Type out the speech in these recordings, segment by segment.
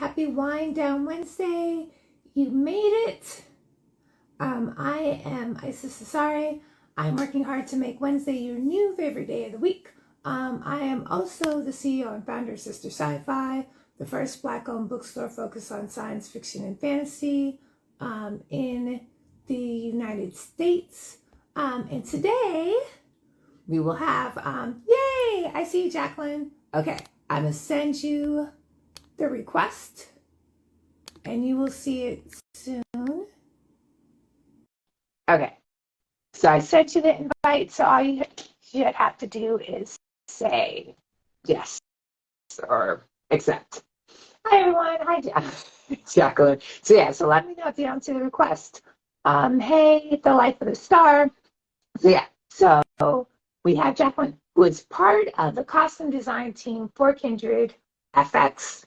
Happy Wind Down Wednesday. You made it. I am Sistah Scifi. I'm working hard to make Wednesday your new favorite day of the week. I am also the CEO and founder of Sistah Scifi, the first Black-owned bookstore focused on science fiction and fantasy in the United States. And today we will have, yay, I see you, Jaclyn. Okay, I'm going to send you the request and you will see it soon. Okay, so I sent you the invite, so all you should have to do is say yes or accept. Hi everyone, hi Jaclyn. So let me know if you don't see the request. Hey, the life of the star. So we have Jaclyn, who is part of the costume design team for Kindred FX,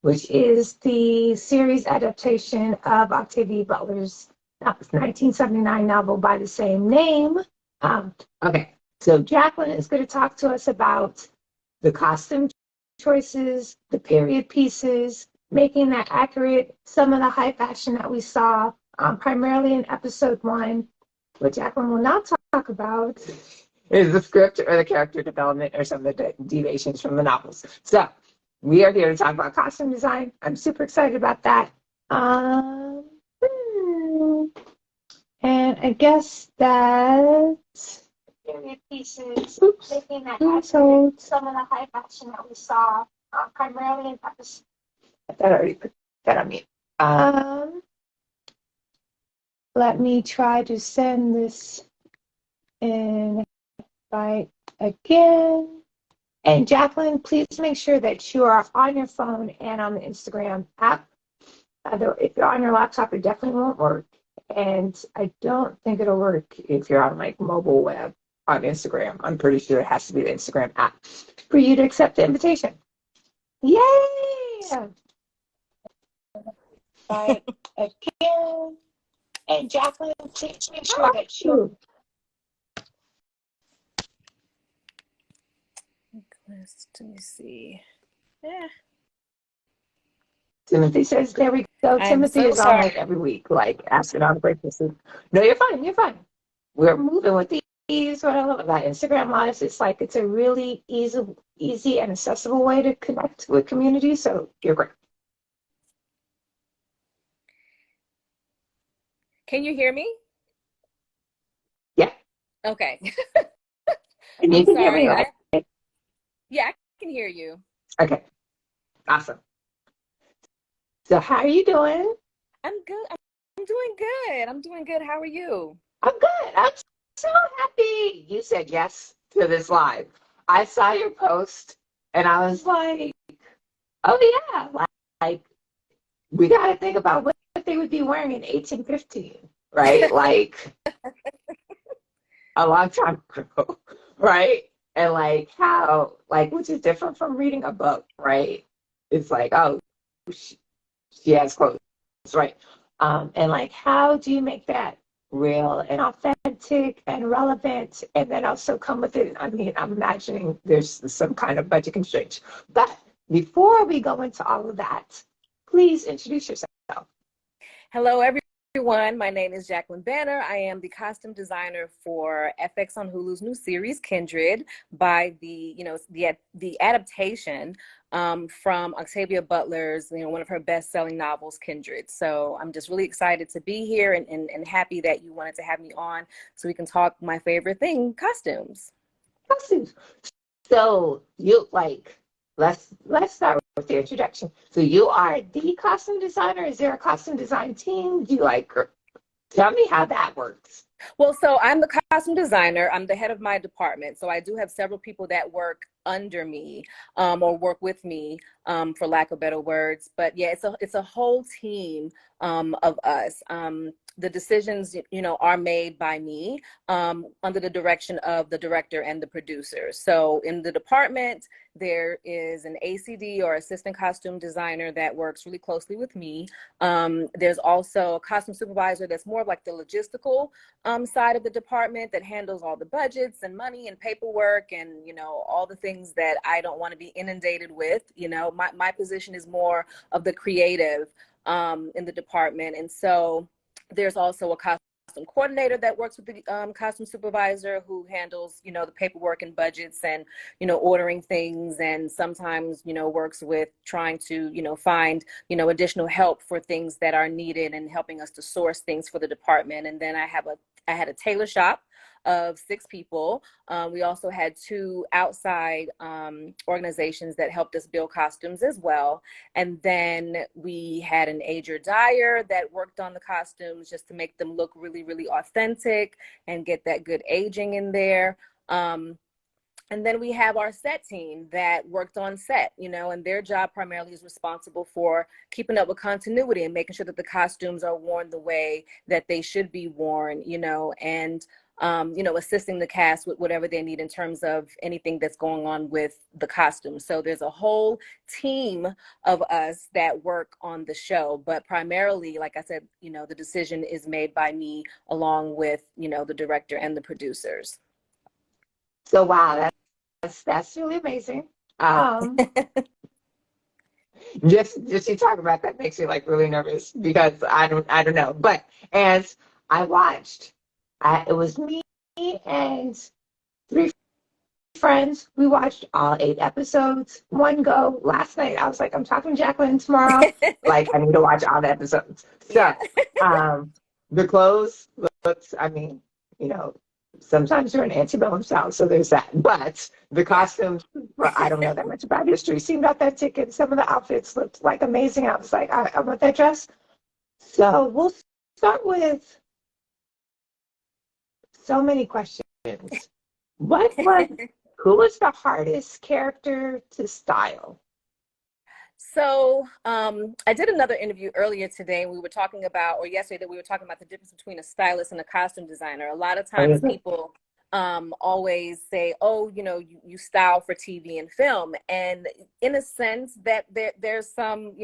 which is the series adaptation of Octavia Butler's 1979 novel by the same name. Okay, so Jaclyn is going to talk to us about the costume choices, the period pieces, making that accurate, some of the high fashion that we saw, primarily in episode 1. What Jaclyn will not talk about is the script or the character development or some of the deviations from the novels. So we are here to talk about costume design. I'm super excited about that. And I guess that period pieces, making that accurate, some of the high fashion that we saw, primarily in episode. I thought I already put that on mute. Let me try to send this invite again. And Jaclyn, please make sure that you are on your phone and on the Instagram app. If you're on your laptop, it definitely won't work. And I don't think it'll work if you're on like mobile web on Instagram. I'm pretty sure it has to be the Instagram app for you to accept the invitation. Yay! Right again. And Jaclyn, please make sure that you. Let me see. Timothy says, there we go. Timothy is on like every week, like asking all the breakfasts. No, you're fine. You're fine. We're moving with these. What I love about Instagram Lives, it's a really easy and accessible way to connect with community. So you're great. Can you hear me? Yeah. Okay. And you can hear me, right? Yeah, I can hear you. Okay. Awesome. So how are you doing? I'm good. I'm doing good. I'm doing good. How are you? I'm good. I'm so happy you said yes to this live. I saw your post and I was like, oh yeah, like we got to think about what they would be wearing in 1815, right? Like a long time ago, right? And like how, like, which is different from reading a book, right? It's like, oh, she has clothes, right? And like, how do you make that real and authentic and relevant, and then also come with it? I mean, I'm imagining there's some kind of budget constraints. But before we go into all of that, please introduce yourself. Hello, everyone. My name is Jaclyn Banner. I am the costume designer for FX on Hulu's new series, Kindred, by the adaptation from Octavia Butler's, one of her best-selling novels, Kindred. So I'm just really excited to be here and happy that you wanted to have me on so we can talk my favorite thing, costumes. Costumes. So you let's start with the introduction. So you are the costume designer. Is there a costume design team? Do you tell me how that works? Well, so I'm the costume designer. I'm the head of my department. So I do have several people that work under me or work with me, for lack of better words. But yeah, it's a whole team of us. the decisions, are made by me under the direction of the director and the producers. So in the department, there is an ACD, or assistant costume designer, that works really closely with me. There's also a costume supervisor that's more of like the logistical side of the department, that handles all the budgets and money and paperwork and, all the things that I don't want to be inundated with. My position is more of the creative in the department. And so there's also a costume coordinator that works with the costume supervisor, who handles, the paperwork and budgets and, ordering things, and sometimes, works with trying to, find, additional help for things that are needed and helping us to source things for the department. And then I had a tailor shop of 6 people. We also had 2 outside organizations that helped us build costumes as well. And then we had an ager dyer that worked on the costumes just to make them look really, really authentic and get that good aging in there. And then we have our set team that worked on set, and their job primarily is responsible for keeping up with continuity and making sure that the costumes are worn the way that they should be worn, and assisting the cast with whatever they need in terms of anything that's going on with the costumes. So there's a whole team of us that work on the show, but primarily, like I said, the decision is made by me along with, the director and the producers. So wow, that's really amazing. Just you talk about that makes me like really nervous, because I don't know. But as I watched, it was me and 3 friends. We watched all 8 episodes, one go. Last night, I was like, I'm talking to Jaclyn tomorrow. Like, I need to watch all the episodes. So, the clothes looks, sometimes you're in antebellum South, so there's that. But the costumes, well, I don't know that much about history, seemed authentic, and some of the outfits looked like amazing. I was like, I want that dress. So we'll start with so many questions. Who was the hardest character to style? So I did another interview earlier today, and we were talking about, or yesterday, that we were talking about the difference between a stylist and a costume designer. A lot of times people always say, oh, you style for TV and film. And in a sense that there's some,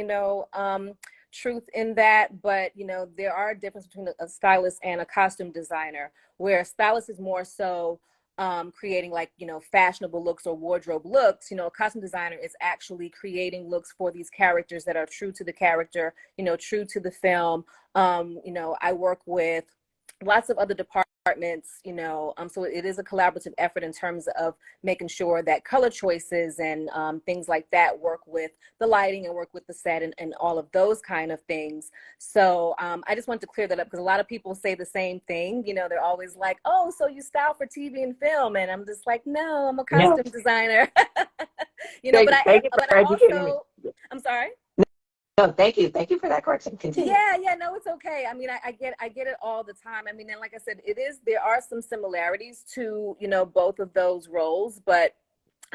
truth in that, but, there are a difference between a stylist and a costume designer, where a stylist is more so creating like, fashionable looks or wardrobe looks. A costume designer is actually creating looks for these characters that are true to the character, true to the film. I work with lots of other departments, so it is a collaborative effort in terms of making sure that color choices and things like that work with the lighting and work with the set and all of those kind of things. So I just wanted to clear that up, because a lot of people say the same thing. They're always like, oh, so you style for TV and film. And I'm just like, no, I'm a costume designer. But I also, I'm sorry. No, thank you. Thank you for that correction. Continue. Yeah, no, it's okay. I get it all the time. And like I said, there are some similarities to, both of those roles, but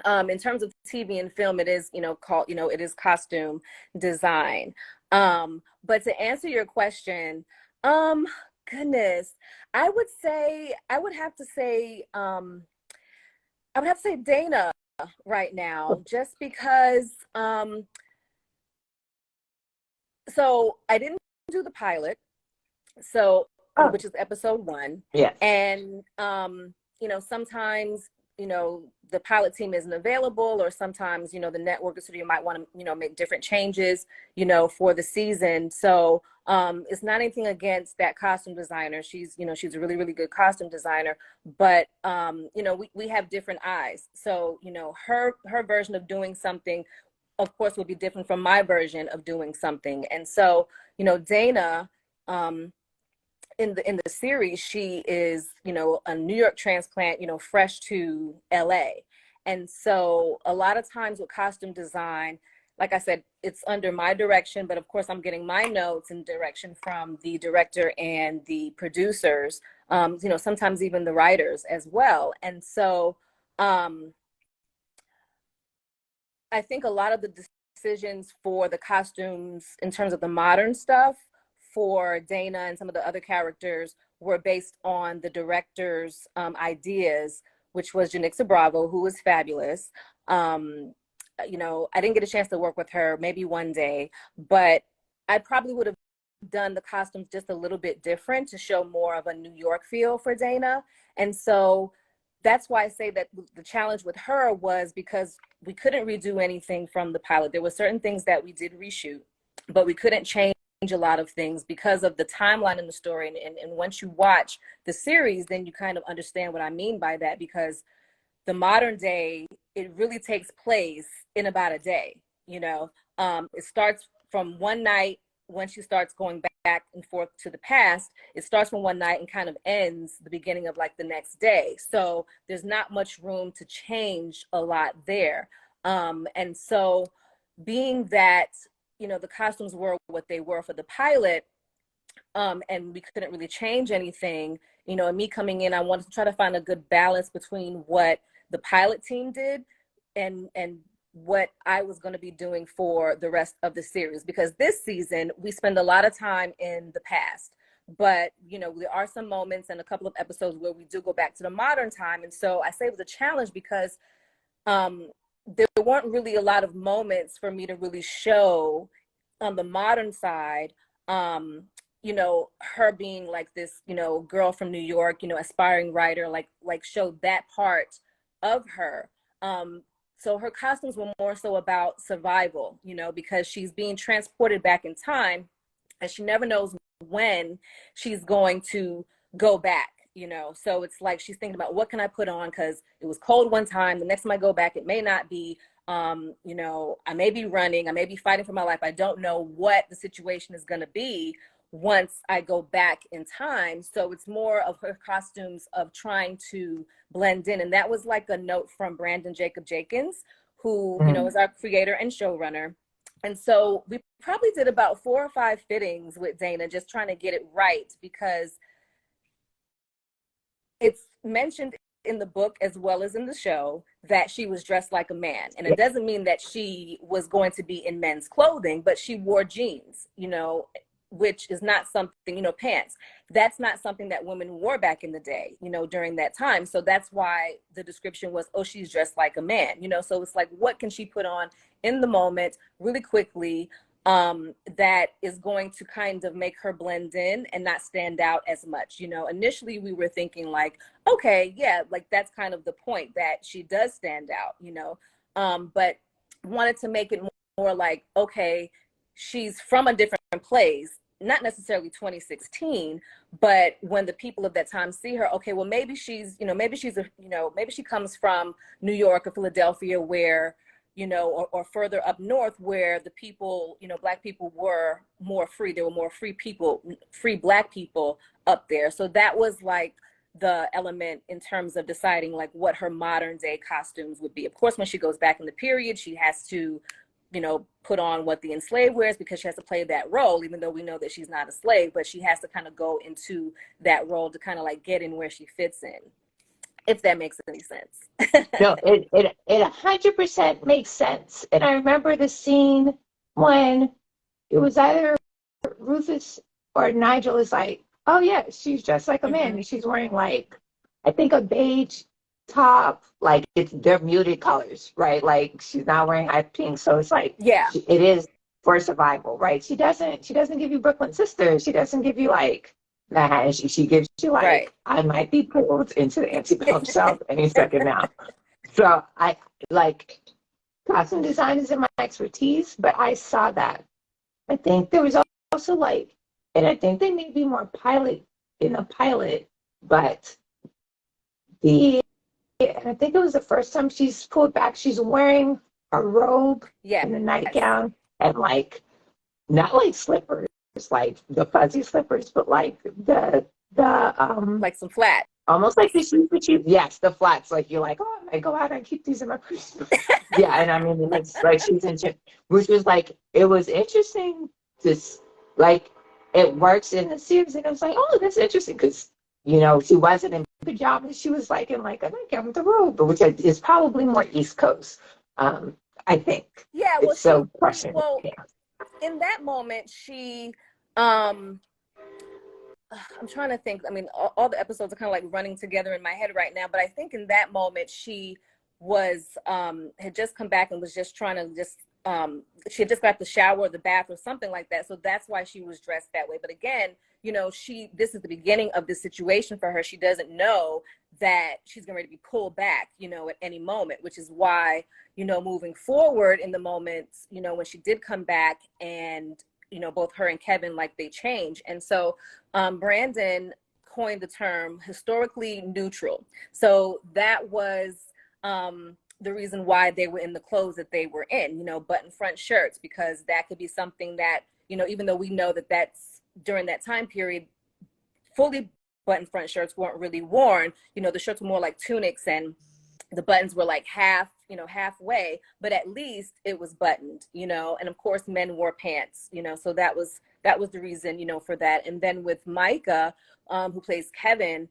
in terms of TV and film, it is, it is costume design. But to answer your question, goodness, I would have to say Dana right now, just because, so I didn't do the pilot, which is episode 1. Yes. And, sometimes, the pilot team isn't available, or sometimes, the network or studio might want to, make different changes, for the season. So it's not anything against that costume designer. She's a really, really good costume designer, but, we have different eyes. So, her version of doing something, of course, would be different from my version of doing something. And so, Dana, in the series, she is, a New York transplant, fresh to LA. And so a lot of times with costume design, like I said, it's under my direction, but of course I'm getting my notes and direction from the director and the producers, sometimes even the writers as well. And so I think a lot of the decisions for the costumes in terms of the modern stuff for Dana and some of the other characters were based on the director's ideas, which was Janixa Bravo, who was fabulous. You know, I didn't get a chance to work with her, maybe one day, but I probably would have done the costumes just a little bit different to show more of a New York feel for Dana. And so that's why I say that the challenge with her was because we couldn't redo anything from the pilot. There were certain things that we did reshoot, but we couldn't change a lot of things because of the timeline in the story. And once you watch the series, then you kind of understand what I mean by that, because the modern day, it really takes place in about a day. You know, it starts from one night. When she starts going back and forth to the past, it starts from one night and kind of ends the beginning of like the next day. So there's not much room to change a lot there. And so being that, you know, the costumes were what they were for the pilot, and we couldn't really change anything, you know, and me coming in, I wanted to try to find a good balance between what the pilot team did and what I was going to be doing for the rest of the series, because this season we spend a lot of time in the past, but you know, there are some moments and a couple of episodes where we do go back to the modern time. And so I say it was a challenge because there weren't really a lot of moments for me to really show on the modern side, you know, her being like this, you know, girl from New York, you know, aspiring writer, like show that part of her. So her costumes were more so about survival, you know, because she's being transported back in time and she never knows when she's going to go back, you know. So it's like she's thinking about, what can I put on? Because it was cold one time. The next time I go back, it may not be. You know, I may be running, I may be fighting for my life. I don't know what the situation is going to be once I go back in time. So it's more of her costumes of trying to blend in. And that was like a note from Brandon Jacob Jenkins, who, you know, is our creator and showrunner. And so we probably did about 4 or 5 fittings with Dana, just trying to get it right, because it's mentioned in the book as well as in the show that she was dressed like a man. And it doesn't mean that she was going to be in men's clothing, but she wore jeans, you know, which is not something, you know, pants. That's not something that women wore back in the day, you know, during that time. So that's why the description was, oh, she's dressed like a man, you know. So it's like, what can she put on in the moment really quickly, that is going to kind of make her blend in and not stand out as much. You know, initially we were thinking like, okay, yeah, like that's kind of the point, that she does stand out, you know, but wanted to make it more like, okay, she's from a different place, not necessarily 2016, but when the people of that time see her, okay, well, maybe she's, you know, maybe she's a, you know, maybe she comes from New York or Philadelphia, where, you know, or further up north, where the people, you know, Black people were more free. There were more free people, free Black people up there. So that was like the element in terms of deciding like what her modern day costumes would be. Of course, when she goes back in the period, she has to, you know, put on what the enslaved wears, because she has to play that role, even though we know that she's not a slave, but she has to kind of go into that role to kind of like get in where she fits in, if that makes any sense. No, it 100% makes sense. And I remember the scene when it was either Rufus or Nigel is like, oh yeah, she's dressed like a man. And she's wearing like, I think a beige top, like they're muted colors, right? Like she's not wearing hot pink. So it's like, Yeah, it is for survival, right? She doesn't give you Brooklyn Sisters. She doesn't give you like, nah, she gives you like, right. I might be pulled into the antebellum South any second now. So I like, costume design isn't my expertise, but I saw that. I think there was also like, and I think they may be more pilot in the pilot, but and I think it was the first time she's pulled back. She's wearing a robe Yes. and a nightgown and like, not like slippers, like the fuzzy slippers, but like the Like some flat. almost like the shoes that you, yes, the flats. Like you're like, oh, I go out and keep these in my purse. Yeah, and I mean, it's like she's in, which was like, it was interesting to like, it works in the series, and I was like, oh, that's interesting, because you know she wasn't in pajamas, she was like in like a nightgown with a robe, which is probably more East Coast, I think. Yeah, well, It's so personal. well, Yeah. in that moment, she Um, I'm trying to think. I mean, all the episodes are kind of like running together in my head right now, but I think in that moment she was had just come back and was just trying to just she had just got the shower or the bath or something like that. So that's why she was dressed that way. But again, you know, this is the beginning of the situation for her. She doesn't know that she's going to be pulled back, you know, at any moment, which is why, you know, moving forward in the moments, you know, when she did come back and, you know, both her and Kevin, like they change. And so Brandon coined the term historically neutral. So that was the reason why they were in the clothes that they were in, you know, button front shirts, because that could be something that, you know, even though we know that that's during that time period, fully button front shirts weren't really worn. You know, the shirts were more like tunics and the buttons were like half, you know, halfway, but at least it was buttoned, you know. And of course men wore pants, you know, so that was the reason, you know, for that. And then with Micah, who plays Kevin,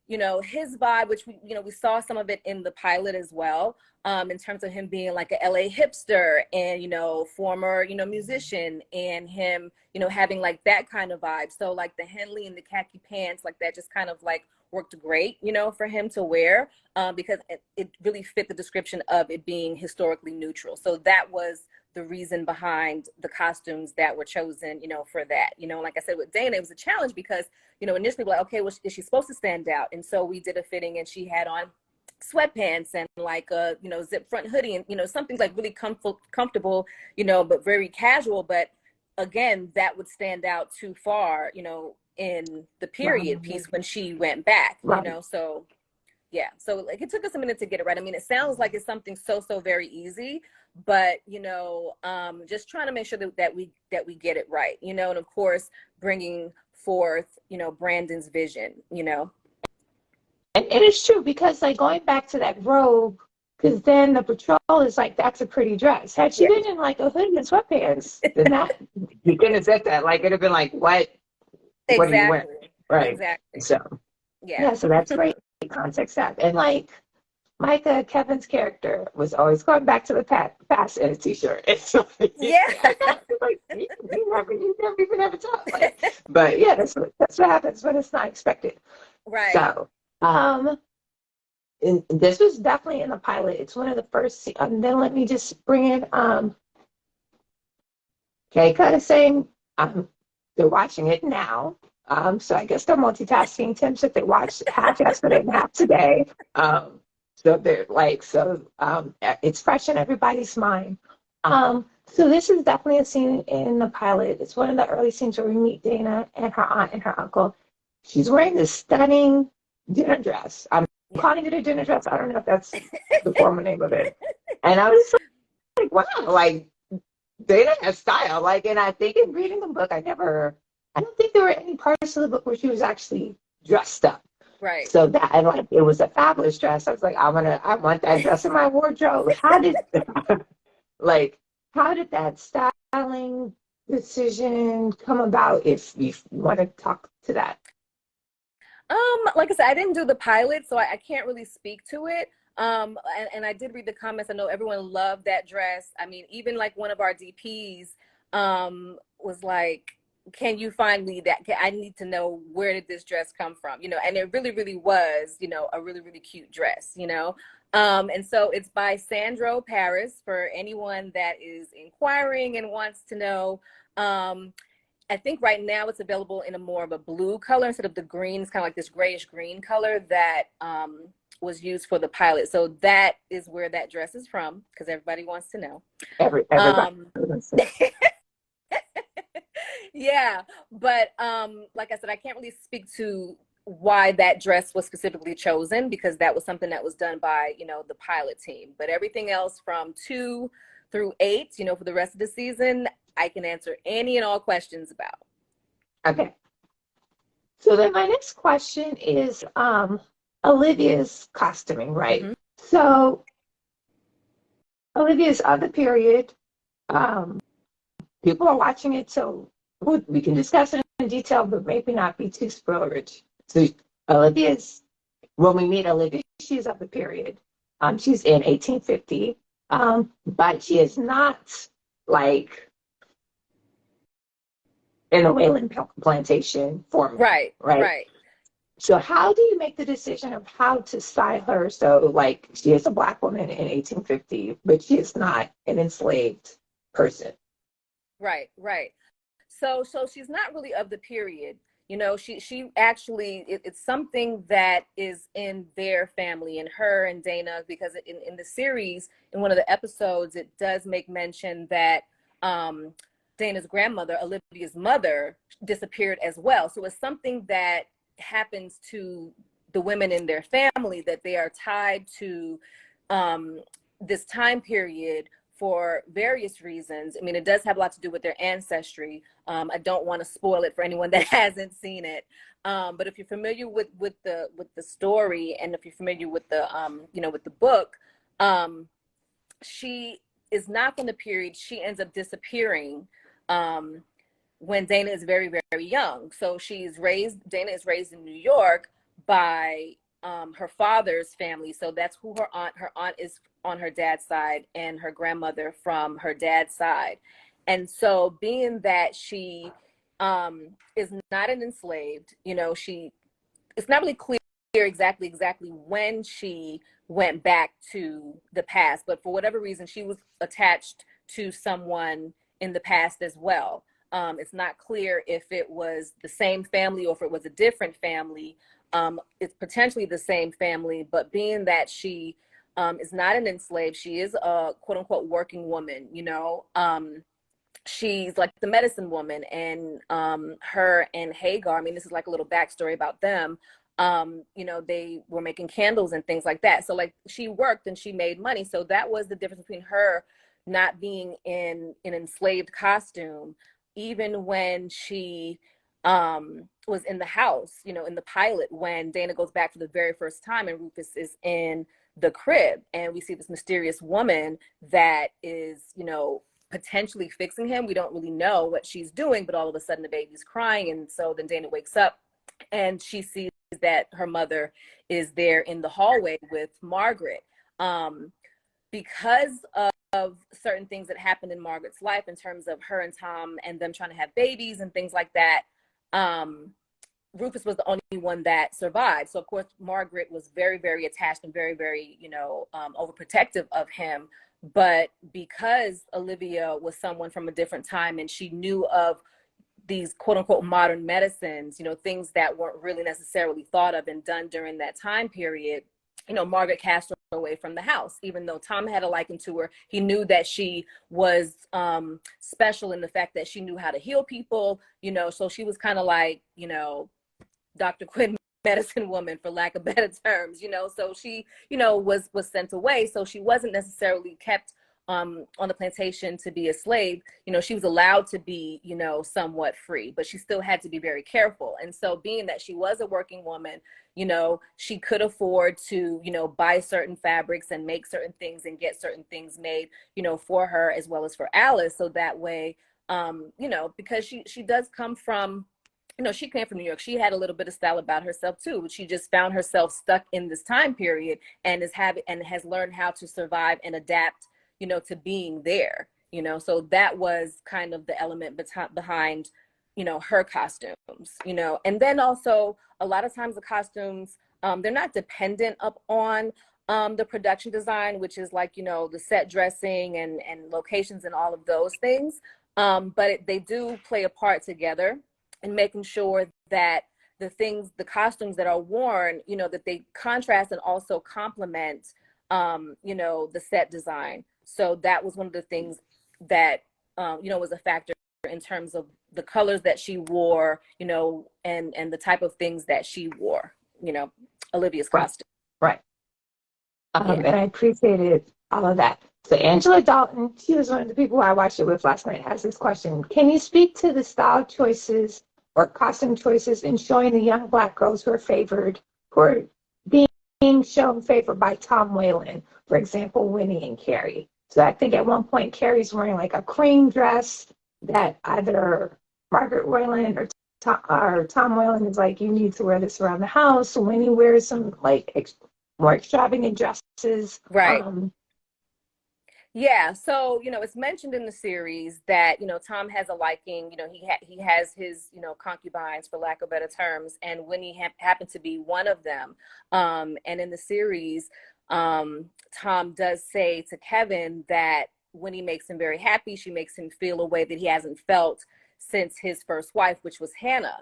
you know, his vibe, which we, you know, we saw some of it in the pilot as well, in terms of him being like a LA hipster and, you know, former, you know, musician, and him, you know, having like that kind of vibe. So like the Henley and the khaki pants, like that just kind of like worked great, you know, for him to wear, because it really fit the description of it being historically neutral. So that was the reason behind the costumes that were chosen, you know, for that. You know, like I said, with Dana, it was a challenge because, you know, initially we're like, okay, well, is she supposed to stand out? And so we did a fitting and she had on sweatpants and like a, you know, zip front hoodie and, you know, something like really comfortable, you know, but very casual. But again, that would stand out too far, you know, in the period piece when she went back, you know. So yeah, so like it took us a minute to get it right. I mean, it sounds like it's something so very easy, but you know, just trying to make sure that we get it right, you know. And of course bringing forth, you know, Brandon's vision, you know. And it's true, because like going back to that robe, because then the patrol is like, that's a pretty dress. Had she been in like a hoodie and sweatpants, then that you couldn't have said that. Like it'd have been like, what are you wearing? Right. Exactly. So yeah, so that's great context that. And like Micah, Kevin's character, was always going back to the past in a t-shirt. It's like, yeah. Like, you never even have a talk. Like, but yeah, that's what happens when it's not expected. Right. So and this was definitely in the pilot. It's one of the first. And then let me just bring in. Okay, kind of saying they're watching it now. So I guess they're multitasking. Tim said they watched half yesterday and half today. So they're like, it's fresh in everybody's mind. So this is definitely a scene in the pilot. It's one of the early scenes where we meet Dana and her aunt and her uncle. She's wearing this stunning dinner dress. I'm calling it a dinner dress. I don't know if that's the formal name of it. And I was like, wow, like Dana has style. Like, and I think in reading the book, I don't think there were any parts of the book where she was actually dressed up. Right. So that, and like it was a fabulous dress. I was like, I want that dress in my wardrobe. How did that styling decision come about, if you want to talk to that? Like I said, I didn't do the pilot, so I can't really speak to it. And I did read the comments. I know everyone loved that dress. I mean, even like one of our DPs was like, can you find me that? I need to know, where did this dress come from? You know, and it really was, you know, a really cute dress, you know. And so it's by Sandro Paris for anyone that is inquiring and wants to know. I think right now it's available in a more of a blue color instead of the green. It's kind of like this grayish green color that was used for the pilot. So that is where that dress is from, because everybody wants to know. Everybody. Yeah, but like I said, I can't really speak to why that dress was specifically chosen, because that was something that was done by, you know, the pilot team. But everything else from 2 through 8, you know, for the rest of the season, I can answer any and all questions about. Okay. So then my next question is Olivia's costuming, right? Mm-hmm. So Olivia's of the period. People are watching it, so we can discuss it in detail, but maybe not be too spoiler rich. So when we meet Olivia, she's of the period. She's in 1850, but she is not like in the Wayland plantation formerly, Right, right? right. So how do you make the decision of how to style her? So like she is a Black woman in 1850, but she is not an enslaved person. Right, right. So she's not really of the period. You know, she actually it's something that is in their family, and her and Dana, because in the series, in one of the episodes, it does make mention that um, Dana's grandmother, Olivia's mother, disappeared as well. So it's something that happens to the women in their family, that they are tied to um, this time period for various reasons. I mean, it does have a lot to do with their ancestry. I don't want to spoil it for anyone that hasn't seen it. But if you're familiar with the story, and if you're familiar with the with the book, she is not from the period. She ends up disappearing um, when Dana is very, very young. So Dana is raised in New York by her father's family. So that's who her aunt is on her dad's side, and her grandmother from her dad's side. And so being that she is not an enslaved, it's not really clear exactly when she went back to the past, but for whatever reason, she was attached to someone in the past as well. It's not clear if it was the same family or if it was a different family. It's potentially the same family, but being that she is not an enslaved, she is a quote unquote working woman, she's like the medicine woman, and her and Hagar, I mean, this is like a little backstory about them. They were making candles and things like that. So like she worked and she made money. So that was the difference between her not being in an enslaved costume, even when she was in the house, in the pilot, when Dana goes back for the very first time and Rufus is in the crib, and we see this mysterious woman that is, potentially fixing him. We don't really know what she's doing, but all of a sudden the baby's crying. And so then Dana wakes up and she sees that her mother is there in the hallway with Margaret. Because of certain things that happened in Margaret's life in terms of her and Tom and them trying to have babies and things like that, Rufus was the only one that survived. So of course, Margaret was very, very attached and very, very, overprotective of him. But because Olivia was someone from a different time and she knew of these quote unquote modern medicines, things that weren't really necessarily thought of and done during that time period, Margaret cast her away from the house. Even though Tom had a liking to her, he knew that she was special in the fact that she knew how to heal people, so she was kind of like, Dr. Quinn medicine woman, for lack of better terms, so she, was sent away. So she wasn't necessarily kept on the plantation to be a slave. She was allowed to be, somewhat free, but she still had to be very careful. And so being that she was a working woman, she could afford to, buy certain fabrics and make certain things and get certain things made, for her as well as for Alice. So that way, because she does come from, she came from New York. She had a little bit of style about herself too. She just found herself stuck in this time period and has learned how to survive and adapt, to being there. So that was kind of the element behind, her costumes. And then also a lot of times the costumes, they're not dependent upon the production design, which is like, the set dressing and locations and all of those things. But they do play a part together and making sure that the costumes that are worn, that they contrast and also complement, the set design. So that was one of the things that, was a factor in terms of the colors that she wore, and the type of things that she wore, Olivia's costume. Right. Yeah. And I appreciated all of that. So Angela Dalton, she was one of the people I watched it with last night, has this question. Can you speak to the style choices or costume choices in showing the young Black girls who are being shown favor by Tom Whalen, for example, Winnie and Carrie? So I think at one point Carrie's wearing like a cream dress that either Margaret Whalen or Tom Whalen is like, you need to wear this around the house. So Winnie wears some like more extravagant dresses. Right. Yeah, so it's mentioned in the series that Tom has a liking. He has his concubines, for lack of better terms, and Winnie happened to be one of them. And in the series, Tom does say to Kevin that Winnie makes him very happy. She makes him feel a way that he hasn't felt since his first wife, which was Hannah.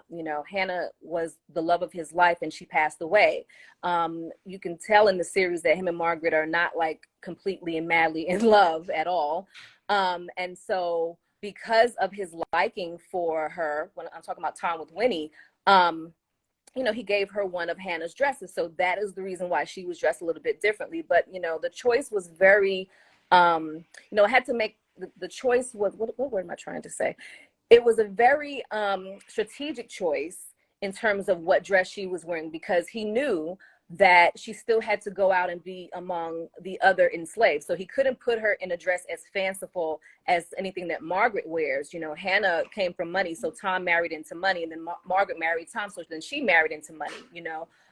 Hannah was the love of his life, and she passed away. You can tell in the series that him and Margaret are not like completely and madly in love at all. And so because of his liking for her, when I'm talking about Tom with Winnie, he gave her one of Hannah's dresses. So that is the reason why she was dressed a little bit differently. But, the choice was very, I had to make the choice was, what word am I trying to say? It was a very strategic choice in terms of what dress she was wearing, because he knew that she still had to go out and be among the other enslaved. So he couldn't put her in a dress as fanciful as anything that Margaret wears. Hannah came from money, so Tom married into money, and then Margaret married Tom, so then she married into money.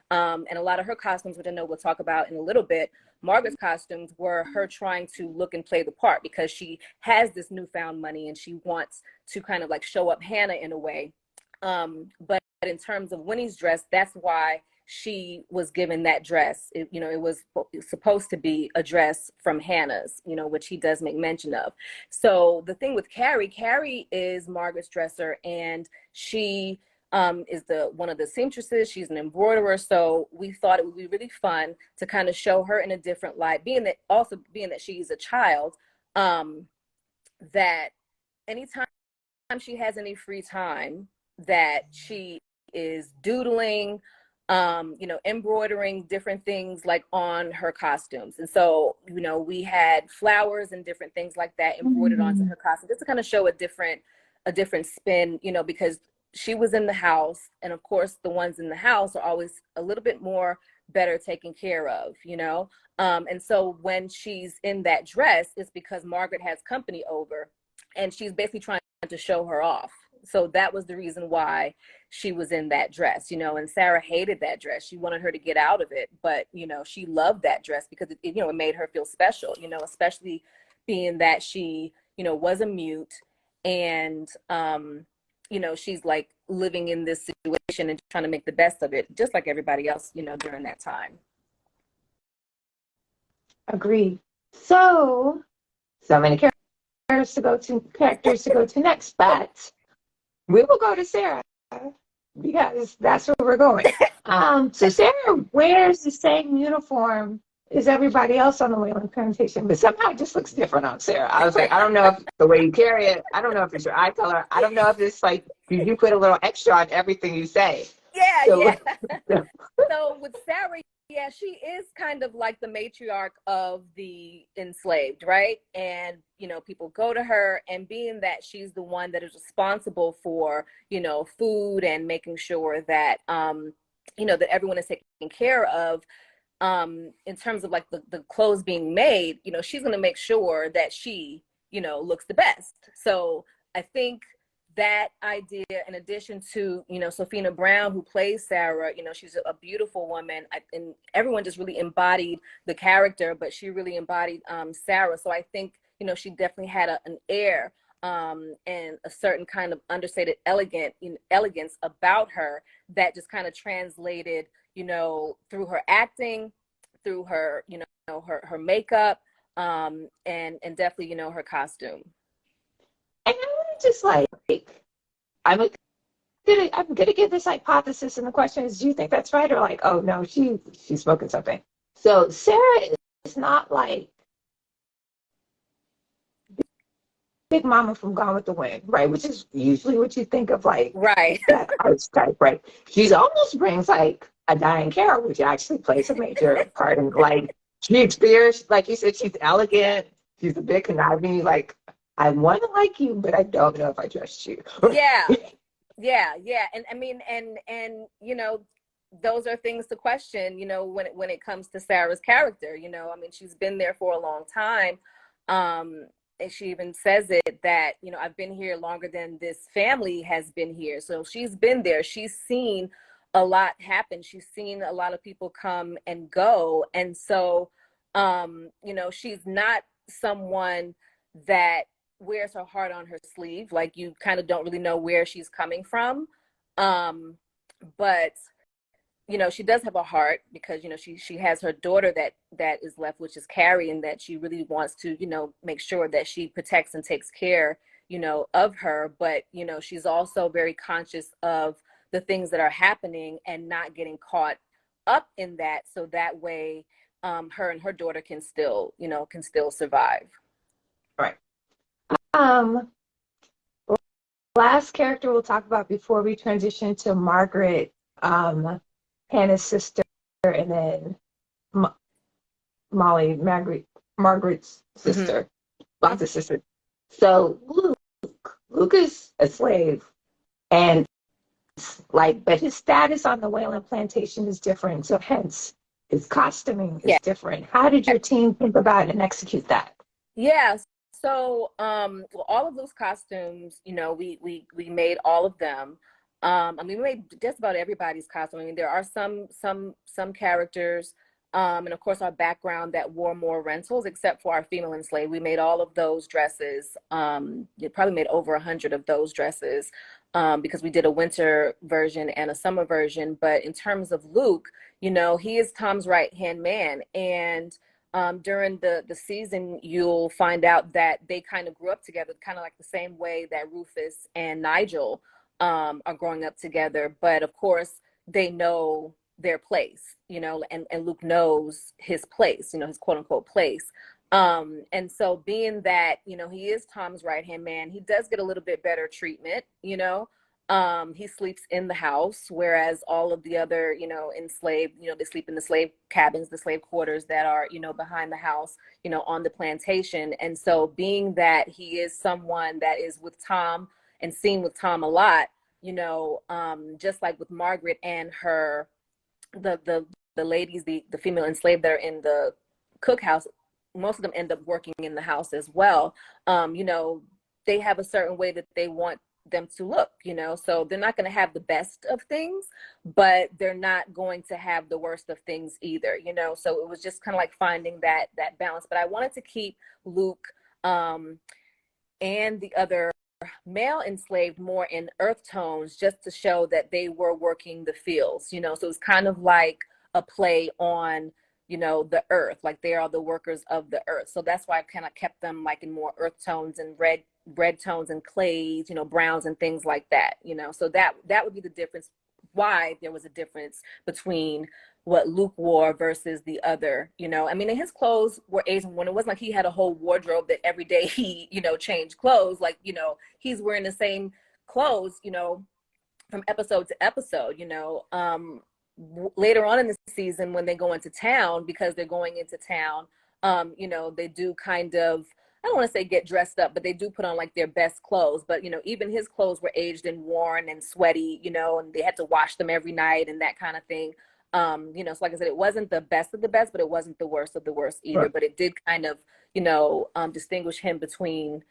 And a lot of her costumes, which I know we'll talk about in a little bit, Margaret's costumes were her trying to look and play the part because she has this newfound money and she wants to kind of like show up Hannah in a way. But in terms of Winnie's dress, that's why she was given that dress. It was supposed to be a dress from Hannah's, which he does make mention of. So the thing with Carrie is Margaret's dresser, and she is one of the seamstresses. She's an embroiderer. So we thought it would be really fun to kind of show her in a different light, being that she's a child, that anytime she has any free time, that she is doodling, embroidering different things like on her costumes. And so, we had flowers and different things like that embroidered onto her costume, just to kind of show a different spin, because she was in the house. And of course, the ones in the house are always a little bit more better taken care of, and so when she's in that dress, it's because Margaret has company over and she's basically trying to show her off. So that was the reason why she was in that dress, and Sarah hated that dress. She wanted her to get out of it, but, she loved that dress because it made her feel special, especially being that she, was a mute, and, she's like living in this situation and trying to make the best of it, just like everybody else, during that time. Agreed. So many characters to go to next, but we will go to Sarah because that's where we're going. So Sarah wears the same uniform as everybody else on the Wayland plantation, but somehow it just looks different on Sarah. I was like, I don't know if the way you carry it, I don't know if it's your eye color, I don't know if it's like you put a little extra on everything you say. Yeah, so, yeah. So with Sarah, yeah, she is kind of like the matriarch of the enslaved, right? And, people go to her, and being that she's the one that is responsible for, food and making sure that, that everyone is taken care of, in terms of like the clothes being made, she's going to make sure that she, looks the best. So I think that idea, in addition to, Sophina Brown, who plays Sarah, she's a beautiful woman, and everyone just really embodied the character, but she really embodied Sarah. So I think, she definitely had an air and a certain kind of understated elegance about her that just kind of translated, through her acting, through her, her makeup, and definitely, her costume. And I want to just like, I'm gonna give this hypothesis, and the question is, do you think that's right, or like, oh no, she's smoking something? So Sarah is not like Big Mama from Gone with the Wind, right? Which is usually what you think of, like, right, that archetype, right? She's almost brings like a Diane Carroll, which actually plays a major part in, like, she experienced, like you said, she's elegant, she's a bit conniving, like, I want to like you, but I don't know if I trust you. yeah. And I mean, and those are things to question, when it comes to Sarah's character. I mean, she's been there for a long time, and she even says it that, I've been here longer than this family has been here. So she's been there, she's seen a lot happen, she's seen a lot of people come and go, and so she's not someone that wears her heart on her sleeve. Like, you kind of don't really know where she's coming from. But she does have a heart, because she has her daughter that is left, which is Carrie, and that she really wants to make sure that she protects and takes care of her. But she's also very conscious of the things that are happening and not getting caught up in that, so that way her and her daughter can still survive. Right. Last character we'll talk about before we transition to Margaret, Hannah's sister, and then Margaret's sister, Bob's sister. So Luke is a slave, and but his status on the Whalen plantation is different. So hence his costuming is different. How did your team think about and execute that? Yeah. So, well, all of those costumes, we made all of them. I mean, we made just about everybody's costume. I mean, there are some characters, and of course our background that wore more rentals, except for our female enslaved. We made all of those dresses. You probably made over 100 of those dresses, because we did a winter version and a summer version. But in terms of Luke, he is Tom's right-hand man, and during the season, you'll find out that they kind of grew up together, kind of like the same way that Rufus and Nigel are growing up together. But of course, they know their place, and Luke knows his place, his quote unquote place. And so being that, he is Tom's right-hand man, he does get a little bit better treatment. He sleeps in the house, whereas all of the other, enslaved, they sleep in the slave cabins, the slave quarters that are, behind the house, on the plantation. And so being that he is someone that is with Tom and seen with Tom a lot, just like with Margaret and her, the ladies, the female enslaved that are in the cookhouse, most of them end up working in the house as well. They have a certain way that they want them to look, so they're not going to have the best of things, but they're not going to have the worst of things either, so it was just kind of like finding that balance. But I wanted to keep Luke and the other male enslaved more in earth tones, just to show that they were working the fields, so it's kind of like a play on the earth, like they are the workers of the earth. So that's why I kind of kept them like in more earth tones and red tones and clays, browns and things like that, so that would be the difference, why there was a difference between what Luke wore versus the other. I mean, and his clothes were Asian, when it wasn't like he had a whole wardrobe that every day he changed clothes. Like, he's wearing the same clothes from episode to episode. Later on in the season, when they go into town, because they're going into town, they do kind of, I don't want to say get dressed up, but they do put on like their best clothes. But, even his clothes were aged and worn and sweaty, and they had to wash them every night and that kind of thing. So like I said, it wasn't the best of the best, but it wasn't the worst of the worst either. Right. But it did kind of, distinguish him between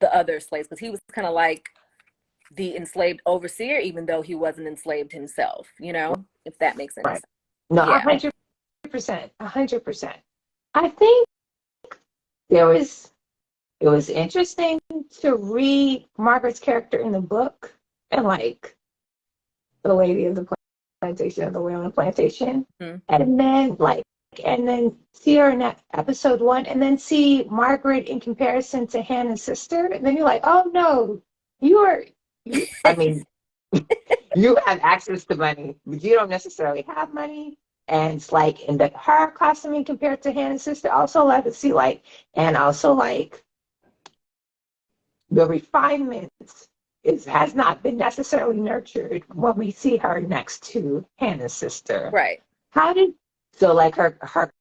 the other slaves, because he was kind of like the enslaved overseer, even though he wasn't enslaved himself, if that makes sense. Right. No, 100%, 100%. I think it was interesting to read Margaret's character in the book, and like the lady of the plantation, of the Whalen plantation, and then see her in that episode 1, and then see Margaret in comparison to Hannah's sister, and then you're like, oh no, I mean, you have access to money, but you don't necessarily have money. And it's like in her costuming compared to Hannah's sister, also like to see and also like the refinements has not been necessarily nurtured when we see her next to Hannah's sister. Right. Like her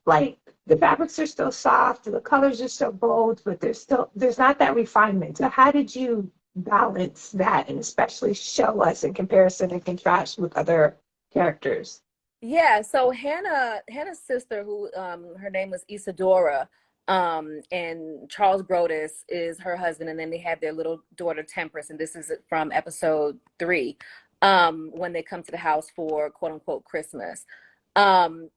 like the fabrics are still soft, the colors are still bold, but there's not that refinement. So how did you balance that, and especially show us in comparison and contrast with other characters? Yeah, so Hannah's sister, who her name was Isadora, and Charles Brodus is her husband, and then they have their little daughter Temperance, and this is from episode 3, when they come to the house for quote unquote Christmas. The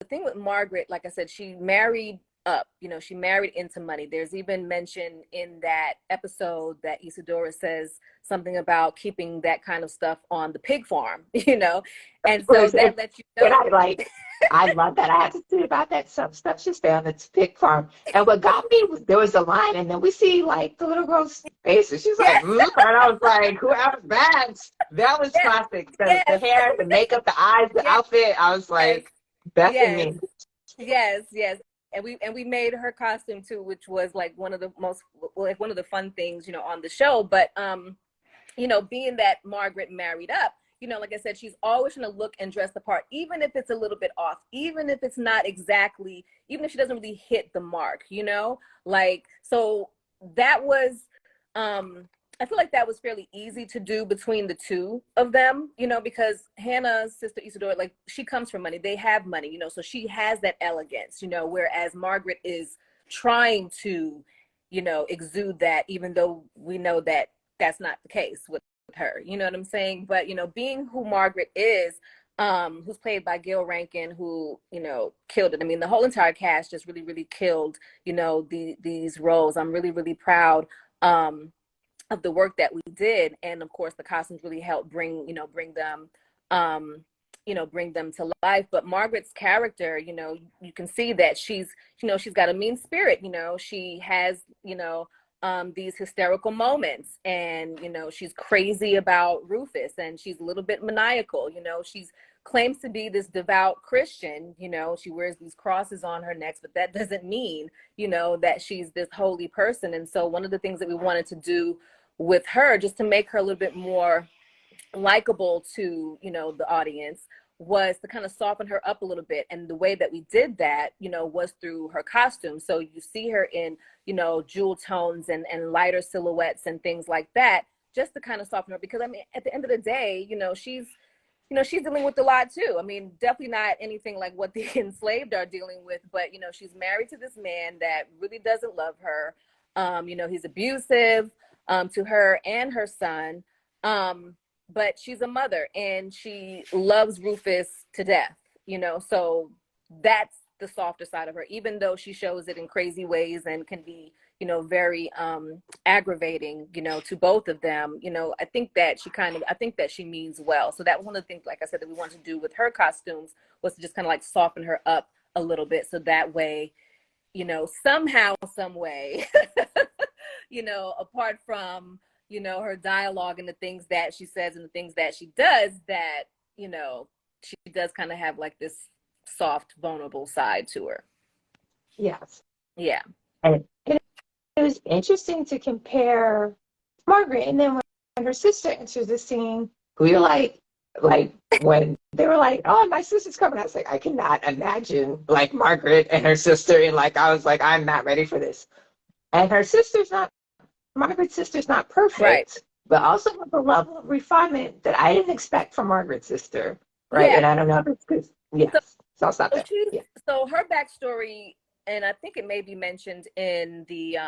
thing with Margaret, like I said, she married up, she married into money. There's even mention in that episode that Isadora says something about keeping that kind of stuff on the pig farm, and so that lets you And know. I love that. I have to say about that. Some stuff should stay on the pig farm. And what got me was there was a line, and then we see like the little girl's face, and she's like, Yes, and I was like, whoever's that? That was yes, classic. The yes, hair, the makeup, the eyes, the yes, outfit. I was yes, like, Beth and yes, me. yes. And we made her costume too, which was like one of the most, like one of the fun things, on the show. But being that Margaret married up, like I said, she's always going to look and dress the part, even if it's a little bit off, even if it's not exactly, even if she doesn't really hit the mark, like, so that was, I feel like that was fairly easy to do between the two of them, because Hannah's sister Isadora, like, she comes from money. They have money, so she has that elegance, whereas Margaret is trying to, exude that, even though we know that that's not the case with her, you know what I'm saying? But being who Margaret is, who's played by Gil Rankin, who killed it. I mean, the whole entire cast just really, really killed these roles. I'm really, really proud of the work that we did, and of course, the costumes really helped bring them bring them to life. But Margaret's character, you can see that she's got a mean spirit. She has these hysterical moments, and she's crazy about Rufus, and she's a little bit maniacal. She's claims to be this devout Christian. She wears these crosses on her neck, but that doesn't mean that she's this holy person. And so one of the things that we wanted to do with her, just to make her a little bit more likable to the audience, was to kind of soften her up a little bit. And the way that we did that was through her costume. So you see her in jewel tones and lighter silhouettes and things like that, just to kind of soften her, because I mean, at the end of the day, she's dealing with a lot too. I mean, definitely not anything like what the enslaved are dealing with, but she's married to this man that really doesn't love her. He's abusive to her and her son. But she's a mother, and she loves Rufus to death, so that's the softer side of her, even though she shows it in crazy ways and can be, very aggravating, to both of them. I think that she means well. So that was one of the things, like I said, that we wanted to do with her costumes, was to just kind of like soften her up a little bit. So that way, somehow, some way, apart from, her dialogue and the things that she says and the things that she does, that, she does kind of have like this soft, vulnerable side to her. Yes. Yeah. And it was interesting to compare Margaret, and then when her sister enters the scene, we were like when they were like, "Oh, my sister's coming," I was like, I cannot imagine like Margaret and her sister, and like I was like, I'm not ready for this. And Margaret's sister's not perfect, Right. but also with a level of refinement that I didn't expect from Margaret's sister, right? Yeah. And I don't know if it's because, yes. So I'll stop there. Yeah. So her backstory, and I think it may be mentioned in the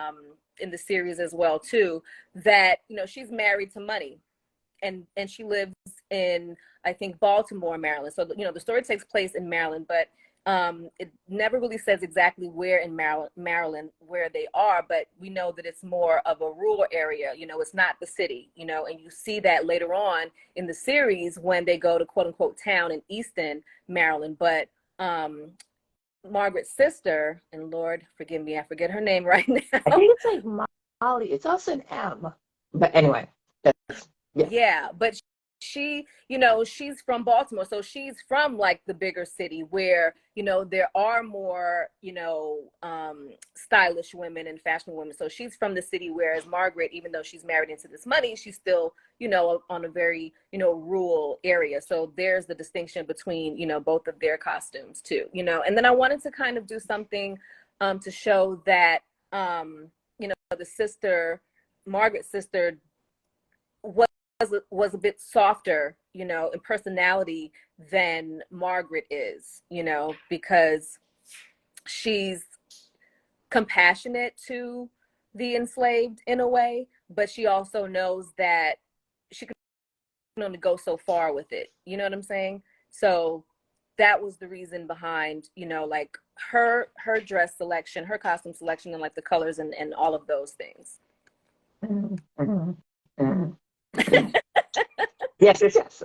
series as well too, that she's married to money, and she lives in, I think, Baltimore, Maryland. So the story takes place in Maryland, but it never really says exactly where in Maryland where they are, but we know that it's more of a rural area. It's not the city. And you see that later on in the series when they go to quote unquote town in Easton, Maryland. But Margaret's sister, and Lord forgive me, I forget her name right now. I think it's like Molly. It's also an M. But anyway, yeah, but she, she's from Baltimore, so she's from like the bigger city where there are more stylish women and fashionable women. So she's from the city, whereas Margaret, even though she's married into this money, she's still on a very rural area. So there's the distinction between both of their costumes too. And then I wanted to kind of do something to show that the sister, Margaret's sister, was a bit softer, in personality than Margaret is, because she's compassionate to the enslaved in a way, but she also knows that she can only go so far with it. You know what I'm saying? So that was the reason behind, you know, like her dress selection, her costume selection, and like the colors and all of those things. Yes, yes, yes.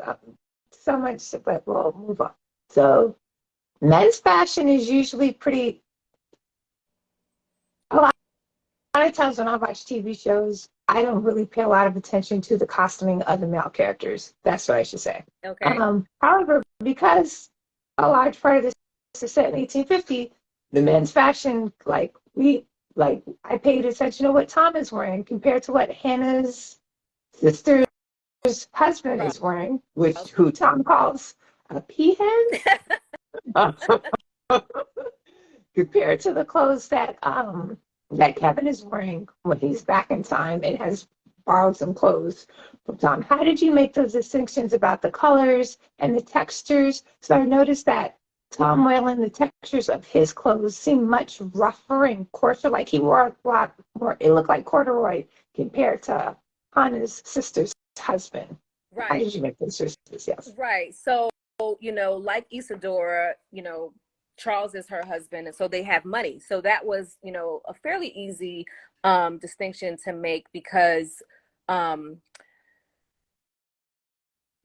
So much, but we'll move on. So, men's fashion is usually pretty. A lot of times when I watch TV shows, I don't really pay a lot of attention to the costuming of the male characters. That's what I should say. Okay. However, because a large part of this is set in 1850, the men's fashion, I paid attention to what Tom is wearing compared to what Hannah's sister's husband is wearing, who Tom calls a peahen, compared to the clothes that Kevin is wearing when he's back in time and has borrowed some clothes from Tom. How did you make those distinctions about the colors and the textures? So I noticed that Tom Whalen, the textures of his clothes seemed much rougher and coarser, like he wore a lot more, it looked like corduroy compared to Hannah's sister's husband. Right. How did you make those distinctions? Yes. Right. So, you know, like Isadora, you know, Charles is her husband, and so they have money. So that was, you know, a fairly easy distinction to make because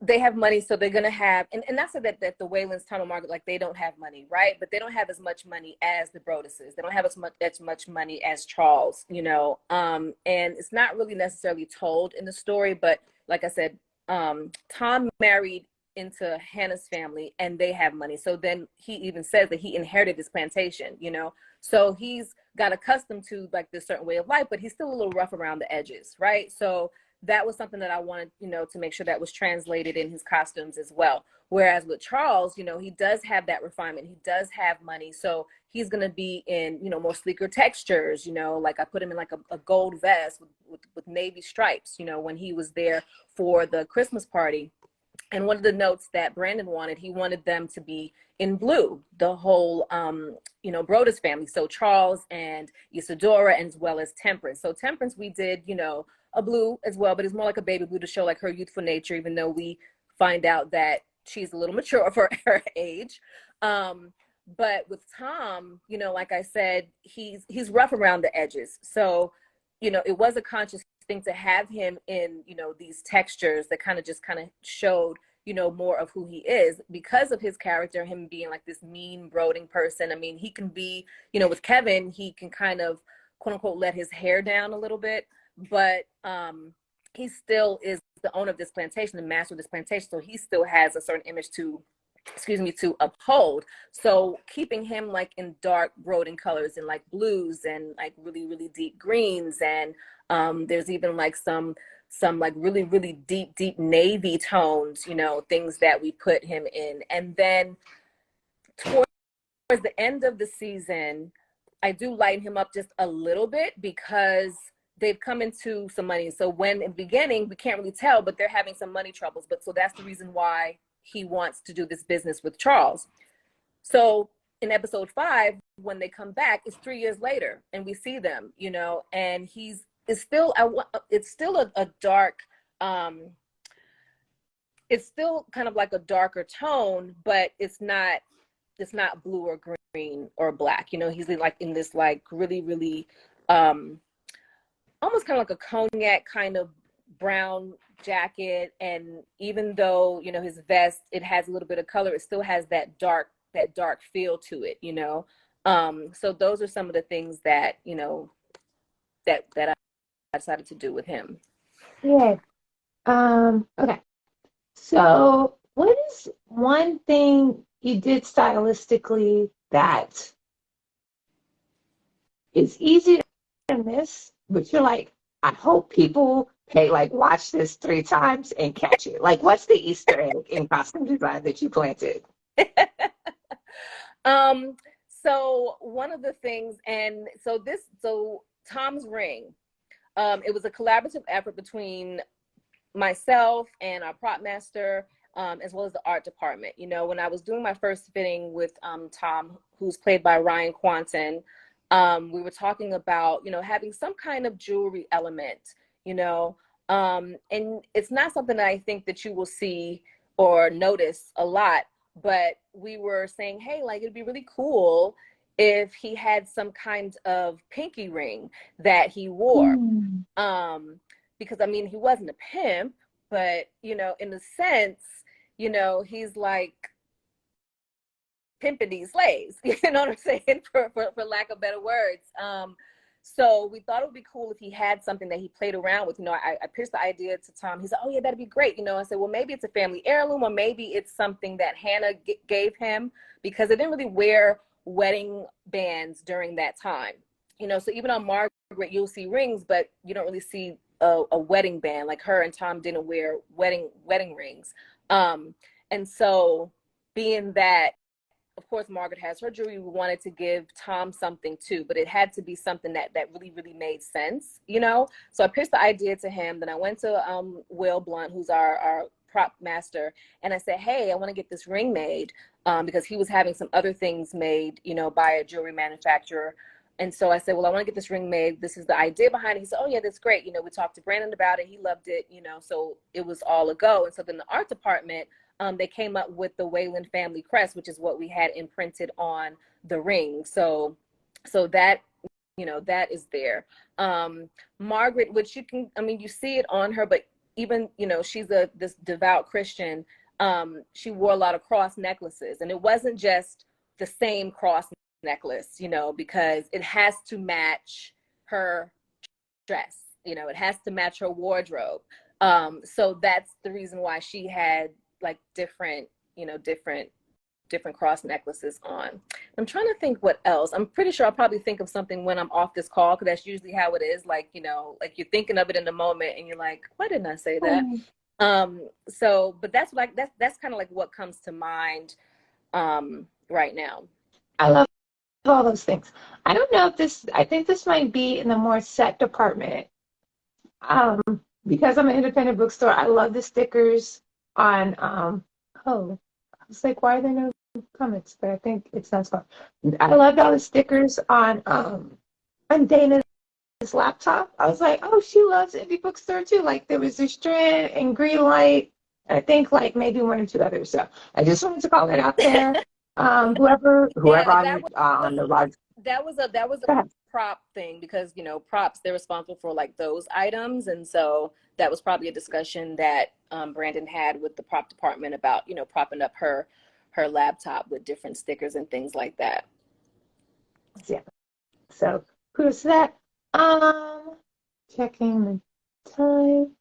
they have money, so they're gonna have, and not so that the Waylands, Tom and Margaret, like they don't have money, right? But they don't have as much money as the Broduses. They don't have as much money as Charles, you know. And it's not really necessarily told in the story, but like I said, Tom married into Hannah's family and they have money. So then he even says that he inherited this plantation, you know. So he's got accustomed to like this certain way of life, but he's still a little rough around the edges, right? So that was something that I wanted, you know, to make sure that was translated in his costumes as well. Whereas with Charles, you know, he does have that refinement. He does have money. So he's going to be in, you know, more sleeker textures, you know, like I put him in like a gold vest with navy stripes, you know, when he was there for the Christmas party. And one of the notes that Brandon wanted, he wanted them to be in blue, the whole, you know, Brodus family. So Charles and Isadora, as well as Temperance. So Temperance, we did, you know, a blue as well, but it's more like a baby blue to show like her youthful nature, even though we find out that she's a little mature for her age. But with Tom, you know, like I said, he's rough around the edges. So, you know, it was a conscious thing to have him in, you know, these textures that kind of showed, you know, more of who he is because of his character, him being like this mean, brooding person. I mean, he can be, you know, with Kevin, he can kind of, quote unquote, let his hair down a little bit, but he still is the owner of this plantation, the master of this plantation. So he still has a certain image to uphold. So keeping him like in dark brooding colors and like blues and like really, really deep greens. And there's even like some like really, really deep navy tones, you know, things that we put him in. And then towards the end of the season, I do lighten him up just a little bit because they've come into some money. So when in the beginning, we can't really tell, but they're having some money troubles. But so that's the reason why he wants to do this business with Charles. So in episode 5, when they come back, it's 3 years later and we see them, you know, and it's still a dark, it's still kind of like a darker tone, but it's not blue or green or black, you know. He's like in this like really, really almost kind of like a cognac kind of brown jacket. And even though, you know, his vest, it has a little bit of color, it still has that dark feel to it, you know. So those are some of the things that, you know, that I decided to do with him. Yeah. Okay. So what is one thing you did stylistically that is easy to miss, but you're like, I hope people watch this 3 times and catch it? Like, what's the Easter egg in costume design that you planted? So one of the things, and so Tom's ring, it was a collaborative effort between myself and our prop master, as well as the art department. You know, when I was doing my first fitting with Tom, who's played by Ryan Quanten, we were talking about, you know, having some kind of jewelry element, you know, and it's not something that I think that you will see or notice a lot, but we were saying, hey, like it'd be really cool if he had some kind of pinky ring that he wore. Mm. Because I mean, he wasn't a pimp, but you know, in a sense, you know, he's like pimping these slaves. You know what I'm saying? For lack of better words. So we thought it would be cool if he had something that he played around with. You know, I pitched the idea to Tom. He said, oh yeah, that'd be great. You know, I said, well, maybe it's a family heirloom, or maybe it's something that Hannah gave him, because they didn't really wear wedding bands during that time. You know, so even on Margaret, you'll see rings, but you don't really see a wedding band. Like her and Tom didn't wear wedding rings. And so being that, of course, Margaret has her jewelry, we wanted to give Tom something too, but it had to be something that really made sense, you know? So I pitched the idea to him. Then I went to Will Blunt, who's our prop master, and I said, hey, I want to get this ring made, because he was having some other things made, you know, by a jewelry manufacturer. And so I said, well, I want to get this ring made. This is the idea behind it. He said, oh yeah, that's great. You know, we talked to Brandon about it. He loved it, you know, so it was all a go. And so then the art department, they came up with the Wayland family crest, which is what we had imprinted on the ring. So that, you know, that is there. Margaret, which you can, I mean, you see it on her, but even, you know, she's this devout Christian. She wore a lot of cross necklaces, and it wasn't just the same cross necklace, you know, because it has to match her dress, you know, it has to match her wardrobe. So that's the reason why she had like different, you know, different cross necklaces on. I'm trying to think what else. I'm pretty sure I'll probably think of something when I'm off this call, because that's usually how it is. Like, you know, like you're thinking of it in the moment and you're like, why didn't I say that? So, but that's like, that's kind of like what comes to mind right now. I love all those things. I don't know if this, I think this might be in the more set department. Um, because I'm an independent bookstore, I love the stickers on, oh, I was like, why are there no comments? But I think it's not fun. I loved all the stickers on Dana's laptop. I was like, oh, she loves indie bookstore too. Like there was this Strand and Green Light. I think like maybe one or two others. So I just wanted to call it out there. Whoever Yeah, on the lodge. that was a prop thing, because, you know, props, they're responsible for like those items. And so that was probably a discussion that Brandon had with the prop department about, you know, propping up her laptop with different stickers and things like that. Yeah. So kudos to that. Checking the time.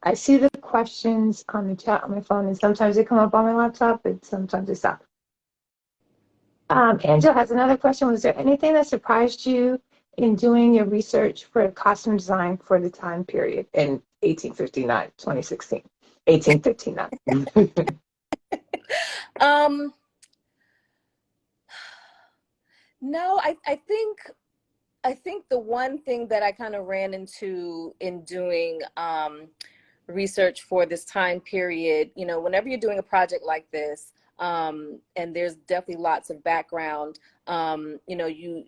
I see the questions on the chat on my phone, and sometimes they come up on my laptop, but sometimes they stop. Angela has another question. Was there anything that surprised you in doing your research for costume design for the time period in 1859, 2016, 1859? No, I think the one thing that I kind of ran into in doing research for this time period, you know, whenever you're doing a project like this, and there's definitely lots of background, you know, you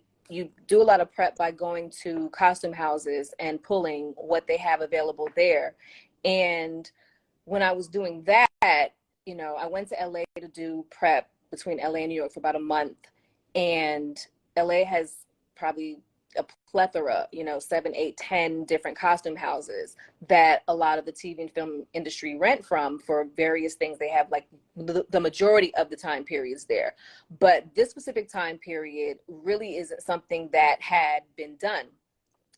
do a lot of prep by going to costume houses and pulling what they have available there. And when I was doing that, you know, I went to LA to do prep between LA and New York for about a month. And LA has probably a plethora, you know, 7, 8, 10 different costume houses that a lot of the TV and film industry rent from for various things. They have like the majority of the time periods there. But this specific time period really isn't something that had been done.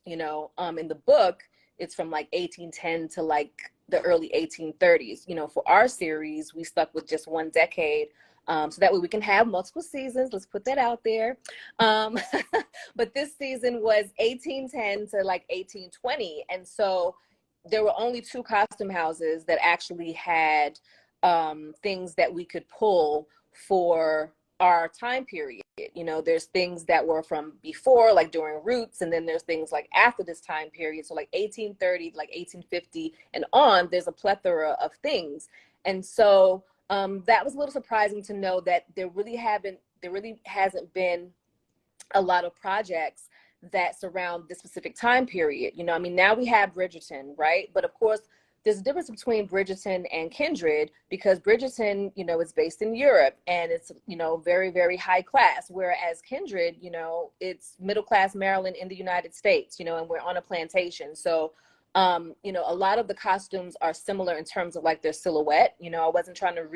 You know, in the book, it's from like 1810 to like the early 1830s. You know, for our series, we stuck with just one decade. So that way we can have multiple seasons. Let's put that out there. But this season was 1810 to like 1820. And so there were only 2 costume houses that actually had things that we could pull for our time period. You know, there's things that were from before, like during Roots, and then there's things like after this time period. So like 1830, like 1850 and on, there's a plethora of things. And so that was a little surprising to know that there really hasn't been a lot of projects that surround this specific time period. You know, I mean, now we have Bridgerton, right? But of course, there's a difference between Bridgerton and Kindred, because Bridgerton, you know, is based in Europe and it's, you know, very, very high class. Whereas Kindred, you know, it's middle class Maryland in the United States, you know, and we're on a plantation. So, you know, a lot of the costumes are similar in terms of like their silhouette. You know, I wasn't trying to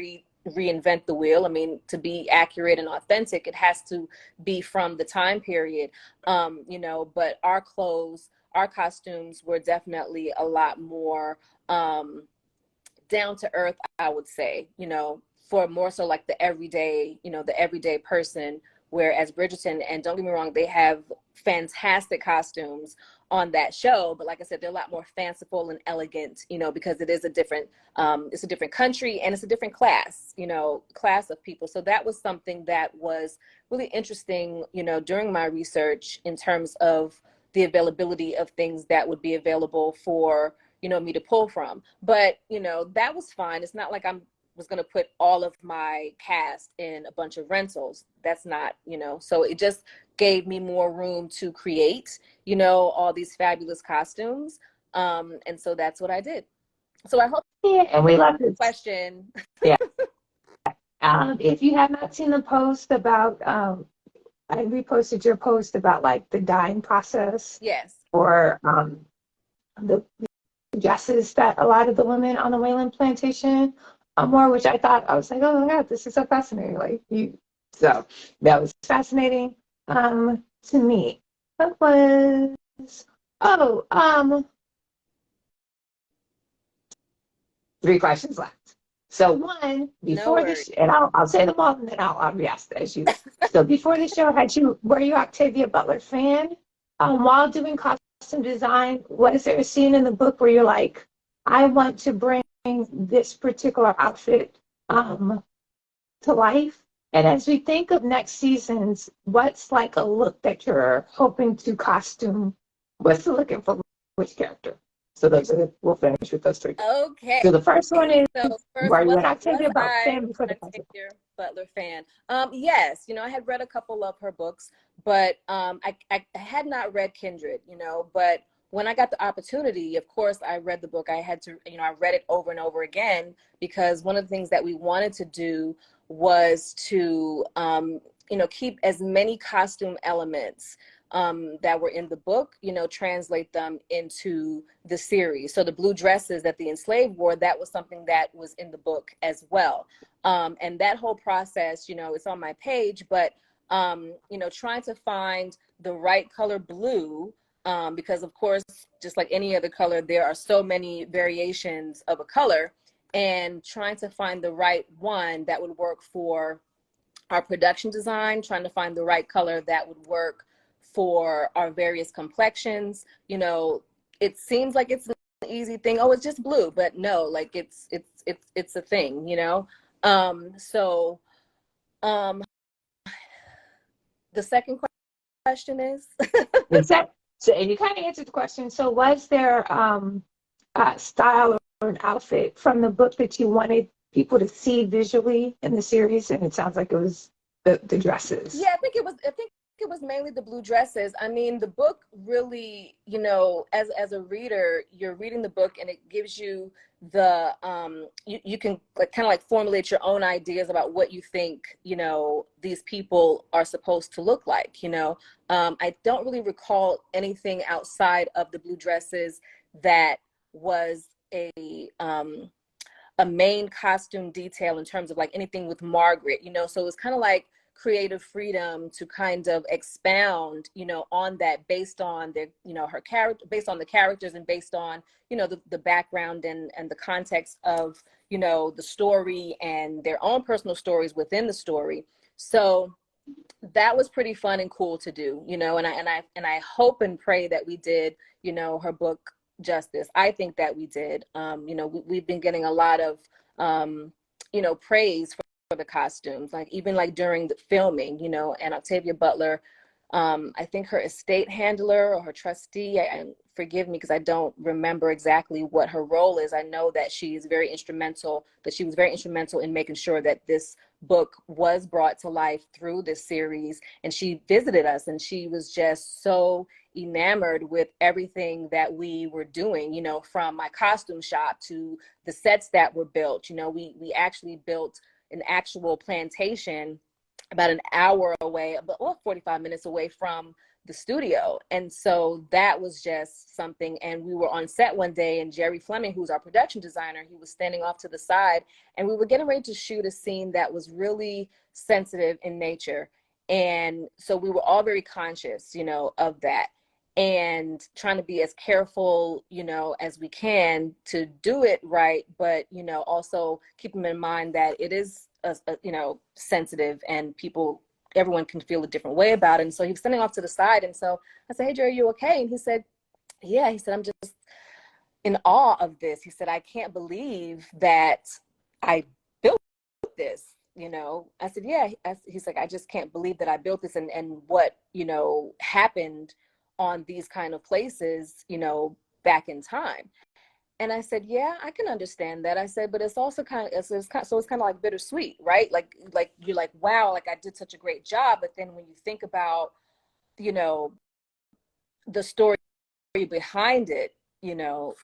reinvent the wheel. I mean, to be accurate and authentic, it has to be from the time period. You know, but our clothes, our costumes were definitely a lot more down to earth, I would say, you know, for more so like the everyday, you know, the everyday person. Whereas Bridgerton, and don't get me wrong, they have fantastic costumes on that show, but like I said, they're a lot more fanciful and elegant, you know, because it is it's a different country and it's a different class, you know, class of people. So that was something that was really interesting, you know, during my research in terms of the availability of things that would be available for, you know, me to pull from. But, you know, that was fine. It's not like I was going to put all of my cast in a bunch of rentals. That's not, you know, so it just gave me more room to create, you know, all these fabulous costumes. And so that's what I did. So I hope and we love this question. Yeah. If you have not seen the post about, I reposted your post about like the dyeing process. Yes. Or the dresses that a lot of the women on the Wayland plantation wore, which I thought, I was like, oh my God, this is so fascinating. So that was fascinating to me. That was, three questions left. So one, before the and I'll say them all and then I'll re-ask as you. So before the show, were you Octavia Butler fan? While doing costume design, is there a scene in the book where you're like, I want to bring this particular outfit to life? And as we think of next seasons, what's like a look that you're hoping to costume? What's the looking for which character? So we'll finish with those three. Okay. So the first one is, were you an Octavia Butler fan before the Octavia Butler fan? Yes, you know, I had read a couple of her books, but I had not read Kindred, you know, but when I got the opportunity, of course, I read the book. I had to, you know, I read it over and over again, because one of the things that we wanted to do was to, you know, keep as many costume elements that were in the book, you know, translate them into the series. So the blue dresses that the enslaved wore, that was something that was in the book as well. And that whole process, you know, it's on my page, but, you know, trying to find the right color blue, because of course, just like any other color, there are so many variations of a color, and trying to find the right one that would work for our production design, trying to find the right color that would work for our various complexions. You know, it seems like it's an easy thing. Oh, it's just blue, but no, like it's a thing, you know? So the second question is? So, and you kind of answered the question. So was there style or an outfit from the book that you wanted people to see visually in the series? And it sounds like it was the dresses. Yeah, I think it was mainly the blue dresses. I mean, the book really, you know, as a reader, you're reading the book and it gives you the you can like kind of like formulate your own ideas about what you think, you know, these people are supposed to look like, you know. I don't really recall anything outside of the blue dresses that was a main costume detail in terms of like anything with Margaret, you know. So it's kind of like creative freedom to kind of expound, you know, on that based on their, you know, her character, based on the characters and based on, you know, the background and the context of, you know, the story and their own personal stories within the story. So that was pretty fun and cool to do, you know, and I hope and pray that we did, you know, her book justice. I think that we did. You know, we've been getting a lot of, you know, praise for the costumes, like even like during the filming, you know. And Octavia Butler, I think her estate handler or her trustee, and forgive me because I don't remember exactly what her role is. I know that she was very instrumental in making sure that this book was brought to life through this series, and she visited us, and she was just so enamored with everything that we were doing, you know, from my costume shop to the sets that were built. You know, we actually built an actual plantation about an hour away, well, 45 minutes away from the studio. And so that was just something. And we were on set one day, and Jerry Fleming, who's our production designer, he was standing off to the side, and we were getting ready to shoot a scene that was really sensitive in nature. And so we were all very conscious, you know, of that, and trying to be as careful, you know, as we can to do it right, but, you know, also keep them in mind that it is you know, sensitive, and everyone can feel a different way about it. And so he was standing off to the side, and so I said, "Hey Jerry, you okay?" And he said, "Yeah." He said, "I'm just in awe of this." He said, "I can't believe that I built this." You know, I said, "Yeah." He's like, "I just can't believe that I built this, and what, you know, happened on these kind of places, you know, back in time." And I said, "Yeah, I can understand that." I said, "But it's also it's kind of like bittersweet, right? Like you're like, wow, like I did such a great job. But then when you think about, you know, the story behind it, you know,